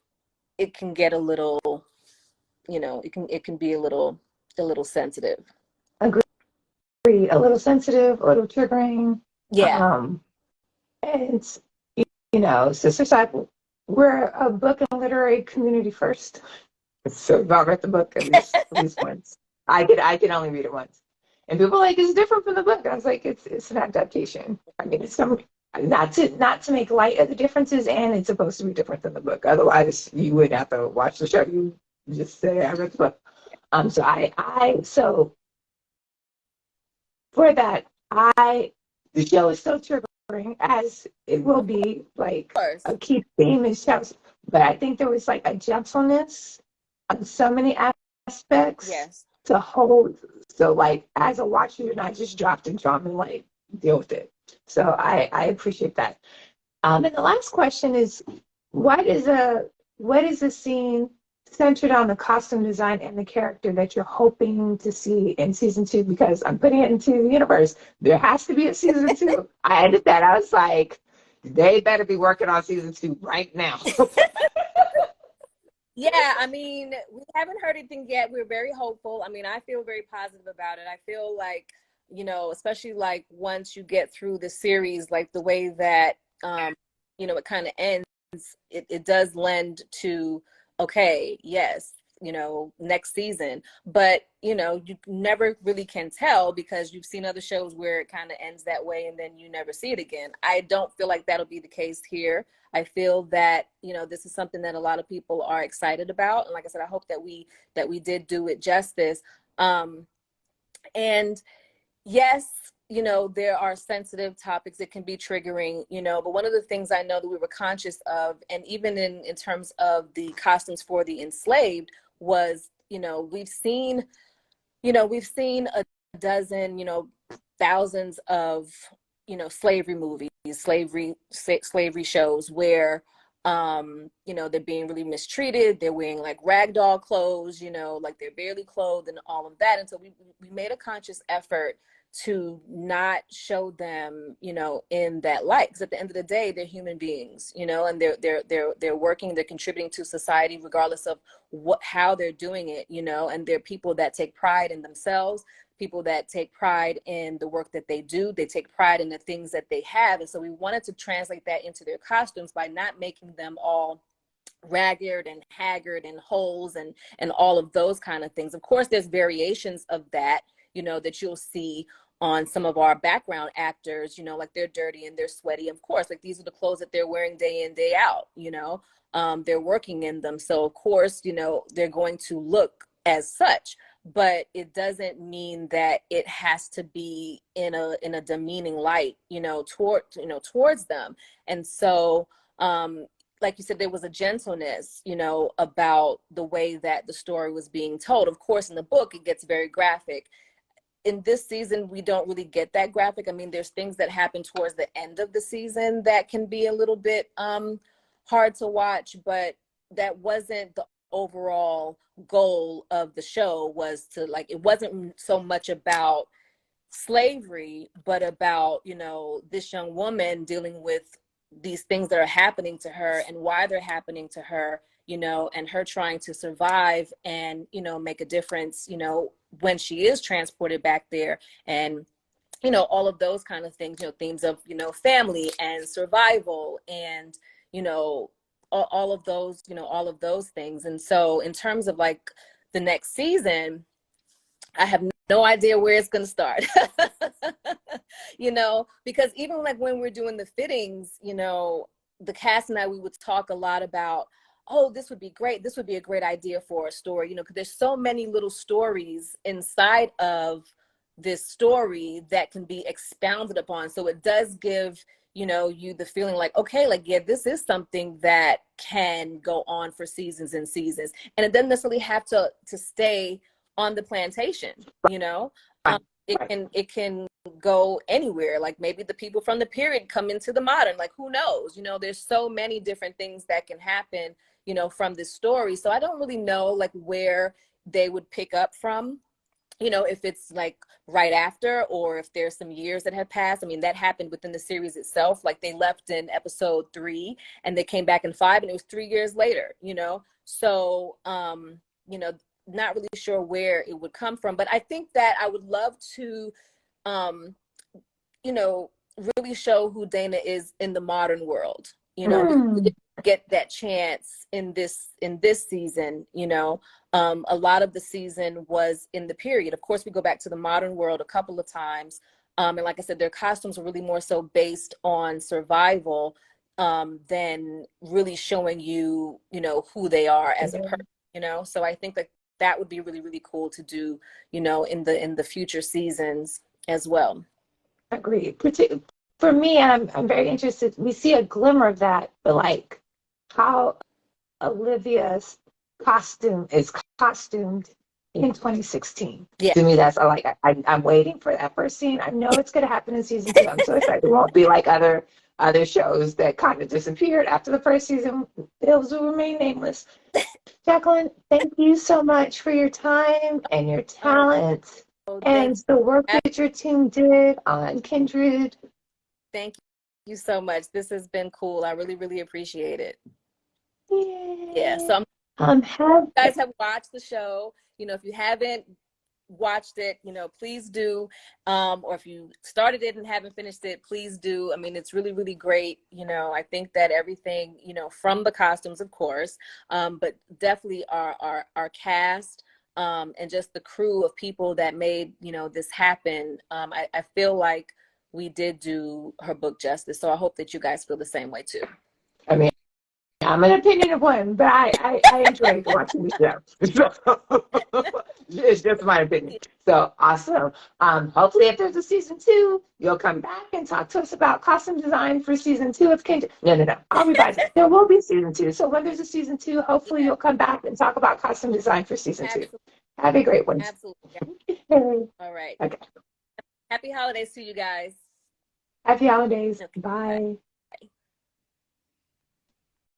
it can get a little, you know, it can be a little sensitive." Agree. A little sensitive, a little triggering. Yeah. And you know, Sistah Scifi, we're a book and literary community first. So I've read the book at least once. I can only read it once. And people are like, it's different from the book. And I was like, it's an adaptation. I mean, it's some not to make light of the differences, and it's supposed to be different than the book. Otherwise you would have to watch the show. You just say I read the book. So for that, the show is so triggering, as it will be like Of course. a key theme in shows. But I think there was like a gentleness on so many aspects Yes. to hold. So like as a watcher, you're not just dropped in trauma and like deal with it. So I appreciate that. And the last question is, what is a scene centered on the costume design and the character that you're hoping to see in season 2? Because I'm putting it into the universe. There has to be a season 2. I ended that. I was like, they better be working on season 2 right now. Yeah, I mean, we haven't heard anything yet. We're very hopeful. I mean, I feel very positive about it. I feel like, you know, especially like once you get through the series, like the way that, you know, it kind of ends, it does lend to, okay, yes, you know, next season. But, you know, you never really can tell, because you've seen other shows where it kind of ends that way and then you never see it again. I don't feel like that'll be the case here. I feel that, you know, this is something that a lot of people are excited about. And like I said, I hope that we did do it justice. And yes, you know, there are sensitive topics. It can be triggering, you know, but one of the things I know that we were conscious of, and even in terms of the costumes for the enslaved, was, you know, we've seen a dozen, you know, thousands of, you know, slavery movies, slavery shows where, you know, they're being really mistreated. They're wearing like ragdoll clothes, you know, like they're barely clothed and all of that. And so we made a conscious effort to not show them, you know, in that light. Because at the end of the day, they're human beings, you know, and they're working, they're contributing to society, regardless of how they're doing it, you know. And they're people that take pride in themselves, people that take pride in the work that they do. They take pride in the things that they have. And so we wanted to translate that into their costumes by not making them all ragged and haggard and holes and all of those kind of things. Of course, there's variations of that, you know, that you'll see on some of our background actors, you know, like they're dirty and they're sweaty. Of course, like these are the clothes that they're wearing day in, day out, you know, they're working in them. So of course, you know, they're going to look as such, but it doesn't mean that it has to be in a demeaning light, you know, towards them. And so, like you said, there was a gentleness, you know, about the way that the story was being told. Of course, in the book, it gets very graphic. In this season, we don't really get that graphic. I mean, there's things that happen towards the end of the season that can be a little bit hard to watch, but that wasn't the overall goal of the show was to, like, it wasn't so much about slavery, but about, you know, this young woman dealing with these things that are happening to her and why they're happening to her, you know, and her trying to survive and, you know, make a difference, you know, when she is transported back there. And, you know, all of those kind of things, you know, themes of, you know, family and survival and, you know, all of those, you know, all of those things. And so in terms of like the next season, I have no idea where it's going to start, you know, because even like when we're doing the fittings, you know, the cast and I, we would talk a lot about, oh, this would be great. This would be a great idea for a story, you know, because there's so many little stories inside of this story that can be expounded upon. So it does give, you know, you the feeling like, okay, like, yeah, this is something that can go on for seasons and seasons. And it doesn't necessarily have to stay on the plantation, you know. It can go anywhere. Like maybe the people from the period come into the modern, like who knows, you know. There's so many different things that can happen, you know, from this story. So I don't really know like where they would pick up from, you know, if it's like right after or if there's some years that have passed. I mean, that happened within the series itself. Like they left in episode 3 and they came back in 5 and it was 3 years later, you know. So you know, not really sure where it would come from, but I think that I would love to, you know, really show who Dana is in the modern world. You know, we didn't get that chance in this season. You know, a lot of the season was in the period. Of course, we go back to the modern world a couple of times, and like I said, their costumes were really more so based on survival than really showing you, you know, who they are as a person. You know, so I think that that would be really, really cool to do, you know, in the future seasons as well. Agreed. For me, I'm very interested. We see a glimmer of that, but like how Olivia's costume is costumed in 2016. Yeah. To me, that's like I'm waiting for that first scene. I know it's going to happen in season 2. I'm so excited. It won't be like other shows that kind of disappeared after the first season. Those will remain nameless. Jaclyn, thank you so much for your time and your talent and the work that your team did on Kindred. Thank you so much. This has been cool. I really, really appreciate it. Yay. Yeah. So you guys have watched the show. You know, if you haven't watched it, you know, please do. Or if you started it and haven't finished it, please do. I mean, it's really, really great. You know, I think that everything, you know, from the costumes, of course, but definitely our cast, and just the crew of people that made, you know, this happen. I feel like we did do her book justice. So I hope that you guys feel the same way too. I mean, I'm an opinion of one, but I enjoyed watching the show. So, it's just my opinion. So awesome. Hopefully if there's a season 2, you'll come back and talk to us about costume design for season 2 of Kindred. No. I'll revise it. There will be season 2. So when there's a season 2, hopefully you'll come back and talk about costume design for season 2. Have a great one. Absolutely. All right. Okay. Happy holidays to you guys. Happy holidays. Bye.